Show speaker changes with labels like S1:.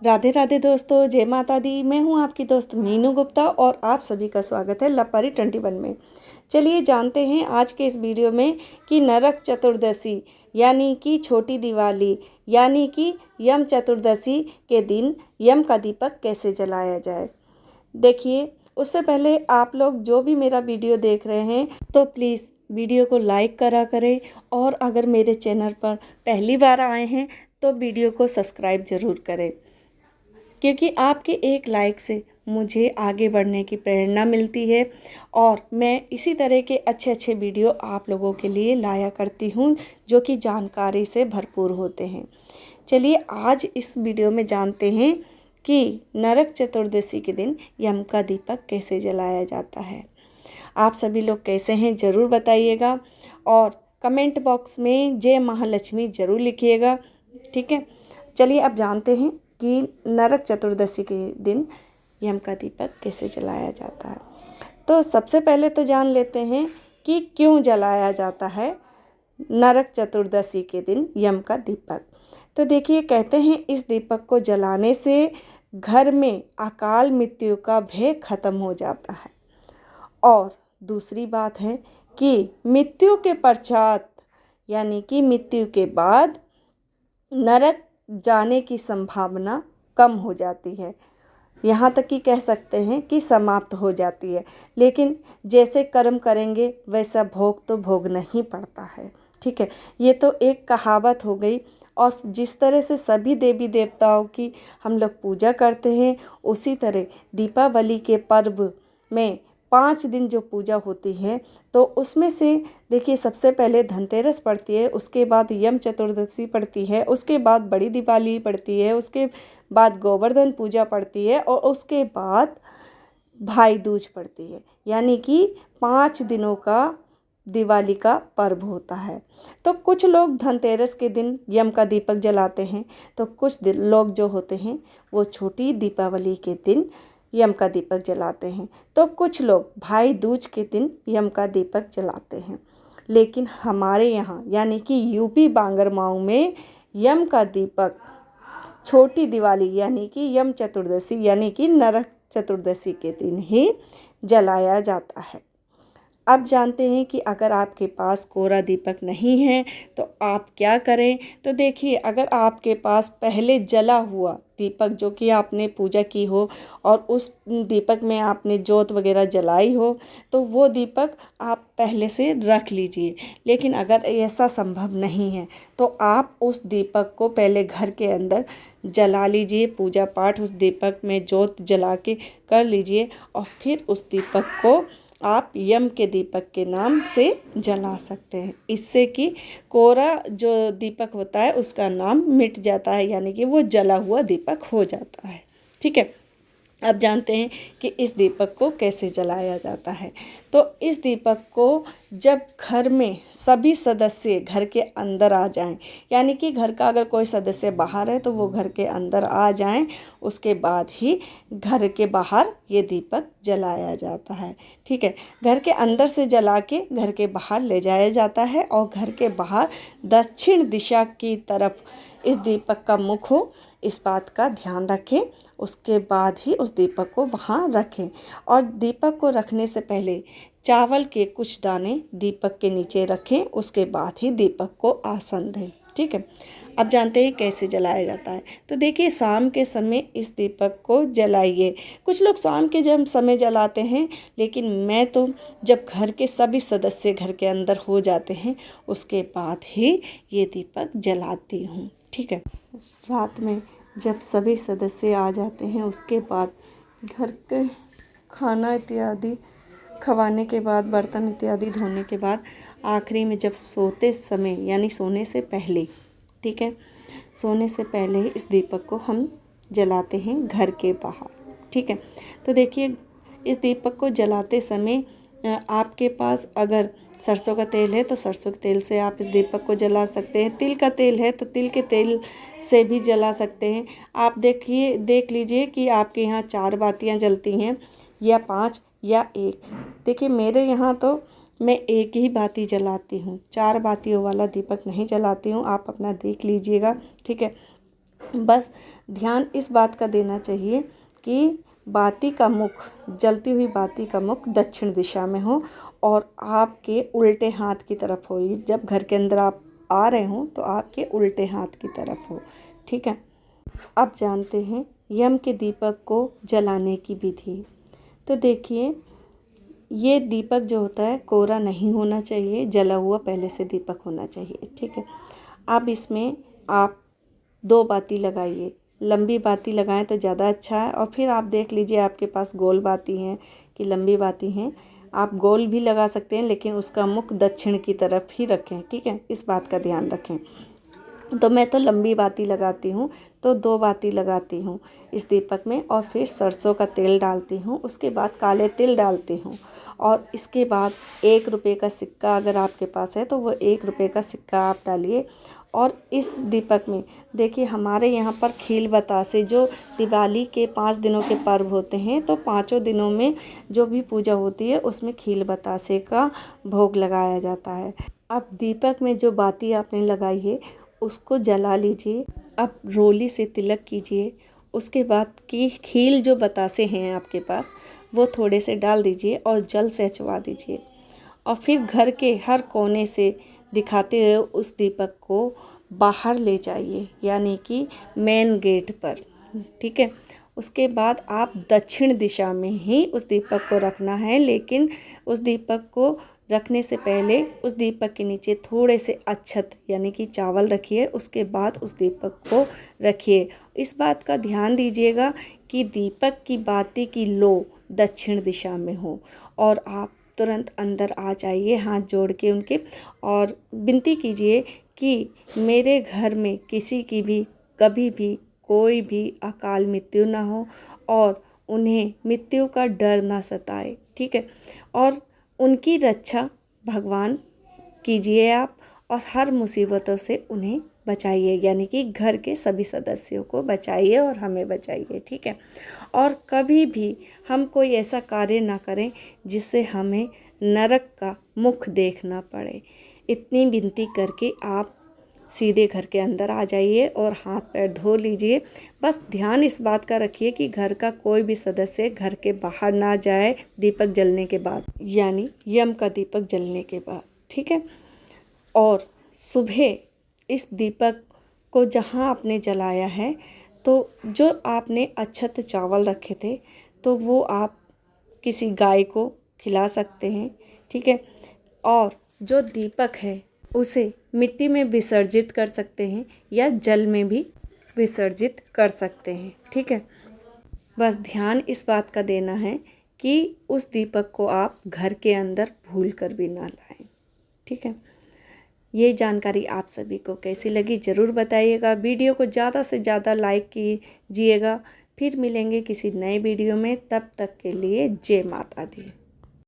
S1: राधे राधे दोस्तों, जय माता दी। मैं हूं आपकी दोस्त मीनू गुप्ता और आप सभी का स्वागत है लपारी 21 में। चलिए जानते हैं आज के इस वीडियो में कि नरक चतुर्दशी यानी कि छोटी दिवाली यानी कि यम चतुर्दशी के दिन यम का दीपक कैसे जलाया जाए। देखिए, उससे पहले आप लोग जो भी मेरा वीडियो देख रहे हैं तो प्लीज़ वीडियो को लाइक करा करें और अगर मेरे चैनल पर पहली बार आए हैं तो वीडियो को सब्सक्राइब ज़रूर करें, क्योंकि आपके एक लाइक से मुझे आगे बढ़ने की प्रेरणा मिलती है और मैं इसी तरह के अच्छे अच्छे वीडियो आप लोगों के लिए लाया करती हूँ जो कि जानकारी से भरपूर होते हैं। चलिए आज इस वीडियो में जानते हैं कि नरक चतुर्दशी के दिन यम का दीपक कैसे जलाया जाता है। आप सभी लोग कैसे हैं ज़रूर बताइएगा और कमेंट बॉक्स में जय महालक्ष्मी ज़रूर लिखिएगा। ठीक है, चलिए अब जानते हैं कि नरक चतुर्दशी के दिन यम का दीपक कैसे जलाया जाता है। तो सबसे पहले तो जान लेते हैं कि क्यों जलाया जाता है नरक चतुर्दशी के दिन यम का दीपक। तो देखिए, कहते हैं इस दीपक को जलाने से घर में अकाल मृत्यु का भय खत्म हो जाता है और दूसरी बात है कि मृत्यु के पश्चात यानी कि मृत्यु के बाद नरक जाने की संभावना कम हो जाती है। यहाँ तक कि कह सकते हैं कि समाप्त हो जाती है, लेकिन जैसे कर्म करेंगे वैसा भोग तो भोगना ही पड़ता है। ठीक है, ये तो एक कहावत हो गई और जिस तरह से सभी देवी देवताओं की हम लोग पूजा करते हैं उसी तरह दीपावली के पर्व में 5 दिन जो पूजा होती है तो उसमें से देखिए, सबसे पहले धनतेरस पड़ती है, उसके बाद यम चतुर्दशी पड़ती है, उसके बाद बड़ी दिवाली पड़ती है, उसके बाद गोवर्धन पूजा पड़ती है और उसके बाद भाई दूज पड़ती है। यानी कि 5 दिनों का दिवाली का पर्व होता है। तो कुछ लोग धनतेरस के दिन यम का दीपक जलाते हैं तो कुछ लोग जो होते हैं वो छोटी दीपावली के दिन यम का दीपक जलाते हैं, तो कुछ लोग भाई दूज के दिन यम का दीपक जलाते हैं। लेकिन हमारे यहाँ यानी कि यूपी बांगरमाऊ में यम का दीपक छोटी दिवाली यानी कि यम चतुर्दशी यानी कि नरक चतुर्दशी के दिन ही जलाया जाता है। अब जानते हैं कि अगर आपके पास कोरा दीपक नहीं है तो आप क्या करें। तो देखिए, अगर आपके पास पहले जला हुआ दीपक जो कि आपने पूजा की हो और उस दीपक में आपने जोत वगैरह जलाई हो तो वो दीपक आप पहले से रख लीजिए। लेकिन अगर ऐसा संभव नहीं है तो आप उस दीपक को पहले घर के अंदर जला लीजिए, पूजा पाठ उस दीपक में जोत जला के कर लीजिए और फिर उस दीपक को आप यम के दीपक के नाम से जला सकते हैं। इससे कि कोरा जो दीपक होता है उसका नाम मिट जाता है, यानी कि वो जला हुआ दीपक हो जाता है। ठीक है, अब जानते हैं कि इस दीपक को कैसे जलाया जाता है। तो इस दीपक को जब घर में सभी सदस्य घर के अंदर आ जाएं, यानी कि घर का अगर कोई सदस्य बाहर है तो वो घर के अंदर आ जाएं, उसके बाद ही घर के बाहर ये दीपक जलाया जाता है। ठीक है, घर के अंदर से जला के घर के बाहर ले जाया जाता है और घर के बाहर दक्षिण दिशा की तरफ इस दीपक का मुख हो, इस बात का ध्यान रखें। उसके बाद ही उस दीपक को वहाँ रखें और दीपक को रखने से पहले चावल के कुछ दाने दीपक के नीचे रखें, उसके बाद ही दीपक को आसन दें। ठीक है, अब जानते हैं कैसे जलाया जाता है। तो देखिए, शाम के समय इस दीपक को जलाइए। कुछ लोग शाम के जब समय जलाते हैं, लेकिन मैं तो जब घर के सभी सदस्य घर के अंदर हो जाते हैं उसके बाद ही ये दीपक जलाती हूँ। ठीक है, रात में जब सभी सदस्य आ जाते हैं उसके बाद घर के खाना इत्यादि खवाने के बाद, बर्तन इत्यादि धोने के बाद आखिरी में जब सोते समय यानी सोने से पहले, ठीक है, सोने से पहले ही इस दीपक को हम जलाते हैं घर के बाहर। ठीक है, तो देखिए, इस दीपक को जलाते समय आपके पास अगर सरसों का तेल है तो सरसों के तेल से आप इस दीपक को जला सकते हैं। तिल का तेल है तो तिल के तेल से भी जला सकते हैं। आप देख लीजिए कि आपके यहाँ 4 बातियाँ जलती हैं या 5 या 1। देखिए, मेरे यहाँ तो मैं एक ही बाती जलाती हूँ, 4 बातियों वाला दीपक नहीं जलाती हूँ। आप अपना देख लीजिएगा। ठीक है, बस ध्यान इस बात का देना चाहिए कि बाती का मुख, जलती हुई बाती का मुख दक्षिण दिशा में हो और आपके उल्टे हाथ की तरफ हो। जब घर के अंदर आप आ रहे हों तो आपके उल्टे हाथ की तरफ हो। ठीक है। अब जानते हैं यम के दीपक को जलाने की विधि। तो देखिए, ये दीपक जो होता है कोरा नहीं होना चाहिए, जला हुआ पहले से दीपक होना चाहिए। ठीक है। अब इसमें आप 2 बाती लगाइए, लंबी बाती लगाएं तो ज़्यादा अच्छा है। और फिर आप देख लीजिए आपके पास गोल बाती हैं कि लंबी बाती हैं, आप गोल भी लगा सकते हैं, लेकिन उसका मुख दक्षिण की तरफ ही रखें। ठीक है, इस बात का ध्यान रखें। तो मैं तो लंबी बाती लगाती हूँ, तो 2 बाती लगाती हूँ इस दीपक में, और फिर सरसों का तेल डालती हूँ, उसके बाद काले तिल डालती हूँ, और इसके बाद 1 रुपये का सिक्का अगर आपके पास है तो वो 1 रुपये का सिक्का आप डालिए। और इस दीपक में देखिए, हमारे यहाँ पर खील बतासे जो दिवाली के 5 दिनों के पर्व होते हैं, तो 5 दिनों में जो भी पूजा होती है उसमें खील बतासे का भोग लगाया जाता है। अब दीपक में जो बाती आपने लगाई है उसको जला लीजिए। अब रोली से तिलक कीजिए। उसके बाद की खील जो बतासे हैं आपके पास वो थोड़े से डाल दीजिए और जल से अचवा दीजिए, और फिर घर के हर कोने से दिखाते हुए उस दीपक को बाहर ले जाइए, यानी कि मेन गेट पर। ठीक है। उसके बाद आप दक्षिण दिशा में ही उस दीपक को रखना है, लेकिन उस दीपक को रखने से पहले उस दीपक के नीचे थोड़े से अक्षत यानी कि चावल रखिए, उसके बाद उस दीपक को रखिए। इस बात का ध्यान दीजिएगा कि दीपक की बाती की लो दक्षिण दिशा में हो, और आप तुरंत अंदर आ जाइए हाथ जोड़ के उनके, और विनती कीजिए कि मेरे घर में किसी की भी कभी भी कोई भी अकाल मृत्यु ना हो और उन्हें मृत्यु का डर ना सताए। ठीक है। और उनकी रक्षा भगवान कीजिए आप, और हर मुसीबतों से उन्हें बचाइए, यानी कि घर के सभी सदस्यों को बचाइए और हमें बचाइए। ठीक है। और कभी भी हम कोई ऐसा कार्य ना करें जिससे हमें नरक का मुख देखना पड़े। इतनी विनती करके आप सीधे घर के अंदर आ जाइए और हाथ पैर धो लीजिए। बस ध्यान इस बात का रखिए कि घर का कोई भी सदस्य घर के बाहर ना जाए दीपक जलने के बाद, यानी यम का दीपक जलने के बाद। ठीक है। और सुबह इस दीपक को जहाँ आपने जलाया है, तो जो आपने अक्षत चावल रखे थे तो वो आप किसी गाय को खिला सकते हैं। ठीक है। और जो दीपक है उसे मिट्टी में विसर्जित कर सकते हैं या जल में भी विसर्जित कर सकते हैं। ठीक है। बस ध्यान इस बात का देना है कि उस दीपक को आप घर के अंदर भूल कर भी ना लाएं। ठीक है। ये जानकारी आप सभी को कैसी लगी ज़रूर बताइएगा। वीडियो को ज़्यादा से ज़्यादा लाइक कीजिएगा। फिर मिलेंगे किसी नए वीडियो में, तब तक के लिए जय माता दी।